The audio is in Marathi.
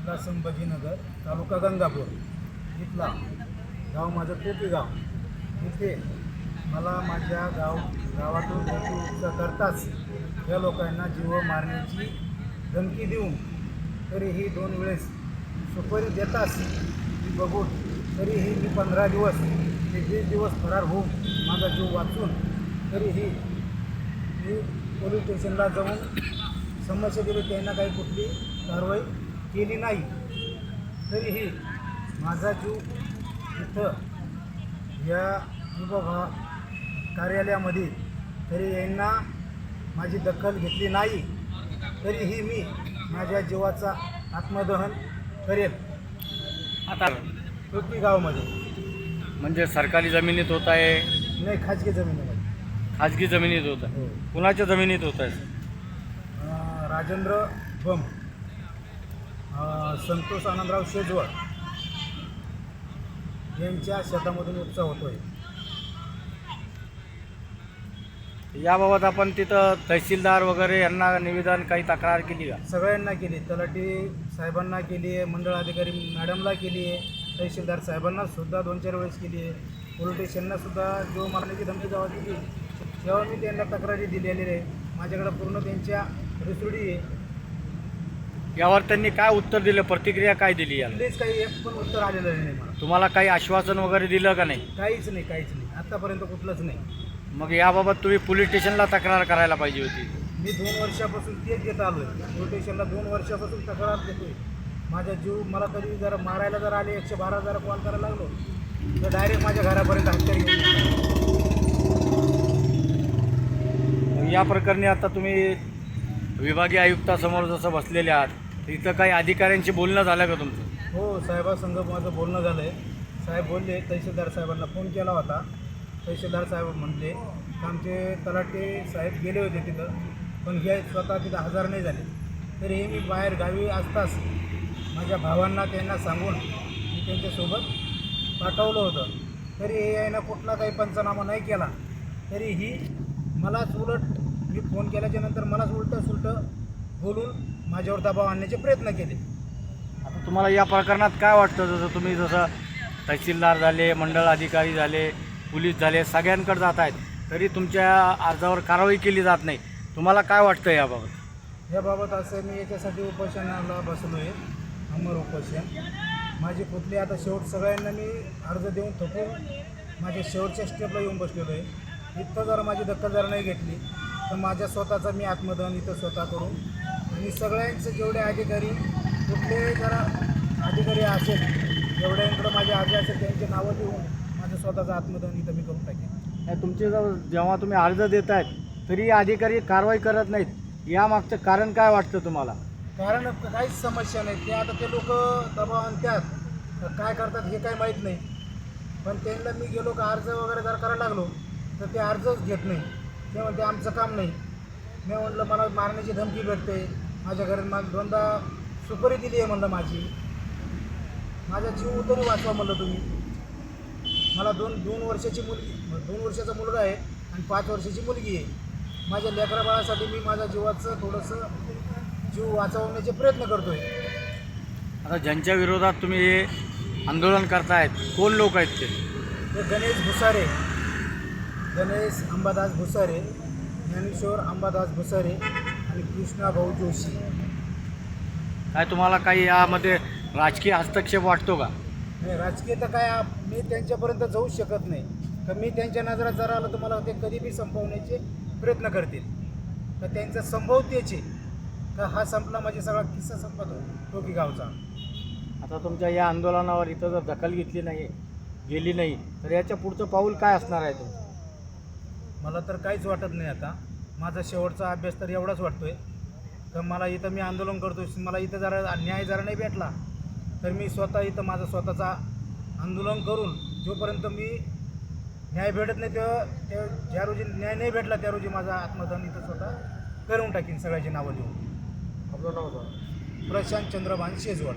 इथला संभाजीनगर तालुका गंगापूर इथला गाव माझं टोकी गाव. इथे मला माझ्या गावातून नोकरी उपसा करताच या लोकांना जीव मारण्याची धमकी देऊन तरीही 2 वेळेस सुपारी देताच मी बघून तरीही मी 15 दिवस ते 20 दिवस फरार होऊन माझा जीव वाचून तरीही मी पोलीस स्टेशनला जाऊन समस्या दिली. त्यांना काही कुठली कारवाई केली नाही. तरीही माझा जीव इथं या विभाग कार्यालयामध्ये तरी यांना माझी दखल घेतली नाही. तरीही मी माझ्या जीवाचा आत्मदहन करेल. आता टोकी गावामध्ये म्हणजे सरकारी जमिनीत होत आहे, नाही, खाजगी जमिनीमध्ये. खाजगी जमिनीत होत आहे. हो. कुणाच्या जमिनीत होत आहे? राजेंद्र बम, संतोष आनंदराव शेजवळ यांच्या शेतामधून उपसा होतोय. याबाबत आपण तिथं तहसीलदार वगैरे यांना निवेदन काही तक्रार केली का? सगळ्यांना केली, तलाठी साहेबांना केली आहे, मंडळ अधिकारी मॅडमला केली आहे, तहसीलदार साहेबांना सुद्धा 2-4 वेळेस केली आहे, पोलीस स्टेशनला सुद्धा जो मारण्याची धमकी जेव्हा दिली तेव्हा मी त्यांना तक्रारी दिलेली आहे. माझ्याकडे पूर्ण त्यांच्या रिसोडी आहे. यावर त्यांनी काय उत्तर दिलं, प्रतिक्रिया काय दिली याला? प्लीज काही एक पण उत्तर आलेलं नाही मला. तुम्हाला काही आश्वासन वगैरे दिलं का नाही? काहीच नाही आत्तापर्यंत कुठलंच नाही. मग याबाबत तुम्ही पोलीस स्टेशनला तक्रार करायला पाहिजे होती. मी 2 वर्षापासून तेच देत आलो आहे. पोलीस स्टेशनला 2 वर्षापासून तक्रार देतोय. माझा जीव मला कधी जर मारायला जर आले 112 जर कॉल करायला लागलो तर डायरेक्ट माझ्या घरापर्यंत हत्यार घेऊन. या प्रकरणी आता तुम्ही विभागीय आयुक्तासमोर जसं बसलेले आहात, तर इथं काही अधिकाऱ्यांशी बोलणं झालं का तुमचं? हो, साहेबासंग माझं बोलणं झालं आहे. साहेब बोलले, तहसीलदार साहेबांना फोन केला होता. तहसीलदार साहेब म्हटले की आमचे तलाठी साहेब गेले होते तिथं, पण हे स्वतः तिथं हजर नाही झाले. तरीही मी बाहेर गावी असताच माझ्या भावांना त्यांना सांगून मी त्यांच्यासोबत पाठवलं होतं. तरी हे यानं कुठला काही पंचनामा नाही केला. तरीही मलाच उलट मी फोन केल्याच्या नंतर मलाच उलटं बोलून माझ्यावर दबाव आणण्याचे प्रयत्न केले. आता तुम्हाला या प्रकरणात काय वाटतं? जसं तहसीलदार झाले, मंडळ अधिकारी झाले, पोलीस झाले, सगळ्यांकडे जात आहेत, तरी तुमच्या अर्जावर कारवाई केली जात नाही. तुम्हाला काय वाटतं याबाबत? याबाबत असं मी याच्यासाठी उपोषणाला बसलो आहे, अमर उपोषण. माझी कुठली आता सगळ्यांना मी अर्ज देऊन थकून माझ्या शेवटच्या स्टेपला येऊन बसलेलो आहे. इथं जर माझी दखल जर नाही घेतली तर माझ्या स्वतःचा मी आत्मदहन इथं स्वतः करून आणि सगळ्यांचे जेवढे अधिकारी कुठले जरा अधिकारी असेल जेवढ्यांकडं माझे अर्ज असेल त्यांचे नावं देऊन माझं स्वतःचं आत्मदहन इथं मी करून टाकेन. तुमचे जेव्हा तुम्ही अर्ज देत आहेत तरी अधिकारी कारवाई करत नाहीत, यामागचं कारण काय वाटतं तुम्हाला? कारण काहीच समस्या नाही. ते आता ते लोक दबाव आणतात, काय करतात हे काय माहीत नाही. पण त्यांना मी गेलो का अर्ज वगैरे जर करायला लागलो तर ते अर्जच घेत नाही. ते म्हणते आमचं काम नाही. मी म्हटलं मला मारण्याची धमकी भेटते. माझ्या घरात मला 2दा सुपारी दिली आहे म्हणलं माझा जीव तरी वाचवा म्हणलं तुम्ही. मला 2 वर्षाची मुलगी, 2 वर्षाचा मुलगा आहे आणि 5 वर्षाची मुलगी आहे. माझ्या लेकरा बाळासाठी मी माझ्या जीवाचं थोडंसं जीव वाचवण्याचे प्रयत्न करतो आहे. आता ज्यांच्या विरोधात तुम्ही हे आंदोलन करतायत, कोण लोक आहेत ते गणेश भुसारे, गणेश अंबादास भुसारे, ज्ञानेश्वर अंबादास भुसारे आणि कृष्णा भाऊ जोशी. काय तुम्हाला काही यामध्ये राजकीय हस्तक्षेप वाटतो का? नाही, राजकीय तर काय मी त्यांच्यापर्यंत जाऊ शकत नाही. तर मी त्यांच्या नजरात जर आलं तर मला ते कधी बी संपवण्याचे प्रयत्न करतील. तर त्यांचं संभवतेचे तर हा संपला म्हणजे सगळा किस्सा संपतो टोकी गावचा. आता तुमच्या या आंदोलनावर इथं जर दखल गेली नाही तर याच्या पुढचं पाऊल काय असणार आहे तुमचं? मला तर काहीच वाटत नाही. आता माझा शेवटचा अभ्यास तर एवढाच वाटतोय तर मला इथं मी आंदोलन करतो. मला इथं जरा न्याय जरा नाही भेटला तर मी स्वतः इथं माझं स्वतःचा आंदोलन करून जोपर्यंत मी न्याय भेटत नाही तेव्हा ज्या रोजी न्याय नाही भेटला त्या रोजी माझा आत्मदहन इथं स्वतः करून टाकीन सगळ्याची नावं देऊन. आपलं नाव सांगा. प्रशांत चंद्रभान शेजवळ.